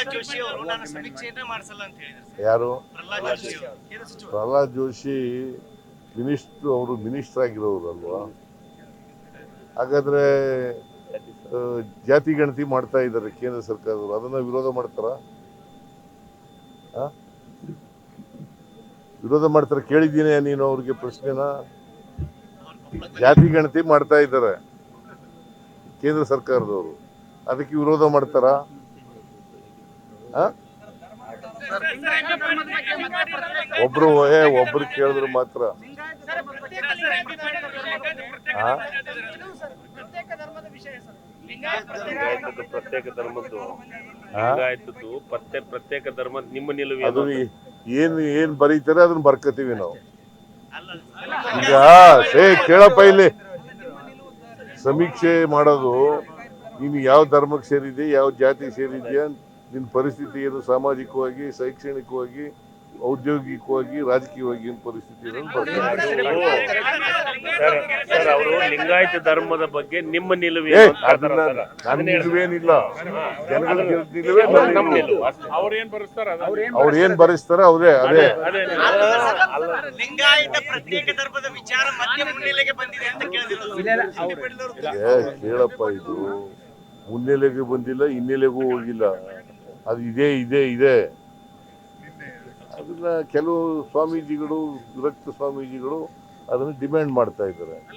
ಪ್ರಹ್ಲಾದ್ ಜೋಶಿ ಅವರು ನಾನು ಸಮೀಕ್ಷೆಯನ್ನ ಮಾಡಿಸಲ್ಲ ಅಂತ ಹೇಳಿದ್ರು. ಯಾರು? ಪ್ರಹ್ಲಾದ್ ಜೋಶಿ ಅವರು. ಪ್ರಹ್ಲಾದ್ ಜೋಶಿ ಅವರು ಮಿನಿಸ್ಟರ್ ಆಗಿರೋರು ಅಲ್ವಾ? ಹಾಗಾದ್ರೆ ಜಾತಿ ಗಣತಿ ಮಾಡ್ತಾ ಇದ್ದಾರೆ ಕೇಂದ್ರ ಸರ್ಕಾರದವರು, ಅದನ್ನ ವಿರೋಧ ಮಾಡ್ತಾರ? ವಿರೋಧ ಮಾಡ್ತಾರೆ? ಕೇಳಿದ್ದೀನಿ ನೀನು ಅವ್ರಿಗೆ ಪ್ರಶ್ನೆನ? ಜಾತಿ ಗಣತಿ ಮಾಡ್ತಾ ಇದ್ದಾರೆ ಕೇಂದ್ರ ಸರ್ಕಾರದವರು, ಅದಕ್ಕೆ ವಿರೋಧ ಮಾಡ್ತಾರ? ಒಬ್ರು ಕೇಳಿದ್ರು ಮಾತ್ರ. ಪ್ರತ್ಯೇಕ ಧರ್ಮದ್ದು ಪ್ರತ್ಯೇಕ ಧರ್ಮದ ನಿಮ್ಮ ನಿಲುವು ಅದು ಏನ್ ಬರೀತಾರೆ ಅದನ್ನ ಬರ್ಕತೀವಿ ನಾವು. ಈಗ ಕೇಳಪ್ಪ, ಇಲ್ಲಿ ಸಮೀಕ್ಷೆ ಮಾಡೋದು ನೀನು ಯಾವ ಧರ್ಮಕ್ಕೆ ಸೇರಿದೆ, ಯಾವ ಜಾತಿ ಸೇರಿದ್ಯಾ, ನಿನ್ನ ಪರಿಸ್ಥಿತಿ ಏನು, ಸಾಮಾಜಿಕವಾಗಿ, ಶೈಕ್ಷಣಿಕವಾಗಿ, ಔದ್ಯೋಗಿಕವಾಗಿ, ರಾಜಕೀಯವಾಗಿ ಏನು ಪರಿಸ್ಥಿತಿ ಅವರು ಲಿಂಗಾಯತ ಧರ್ಮದ ಬಗ್ಗೆ ನಿಮ್ಮ ನಿಲುವು ನನ್ನ ನಿಲುವೇನಿಲ್ಲ, ಜನಗಳ ನಿಲುವೇ ನಮ್ಮ ನಿಲುವು. ಅವ್ರು ಏನ್ ಬರೆಸ್ತಾರ ಅವರೇ ಅದೇ. ಲಿಂಗಾಯತ ಪ್ರತ್ಯೇಕ ಧರ್ಮದ ವಿಚಾರ ಮತ್ತೆ ಮುನ್ನೆಲೆಗೆ ಬಂದಿದೆ ಅಂತ ಕೇಳಪ್ಪ, ಇದು ಮುನ್ನೆಲೆಗೆ ಬಂದಿಲ್ಲ, ಹಿನ್ನೆಲೆಗೂ ಹೋಗಿಲ್ಲ, ಅದು ಇದೆ. ಅದನ್ನ ಕೆಲವು ಸ್ವಾಮೀಜಿಗಳು, ವಿರಕ್ತ ಸ್ವಾಮೀಜಿಗಳು ಅದನ್ನು ಡಿಮ್ಯಾಂಡ್ ಮಾಡ್ತಾ ಇದ್ದಾರೆ.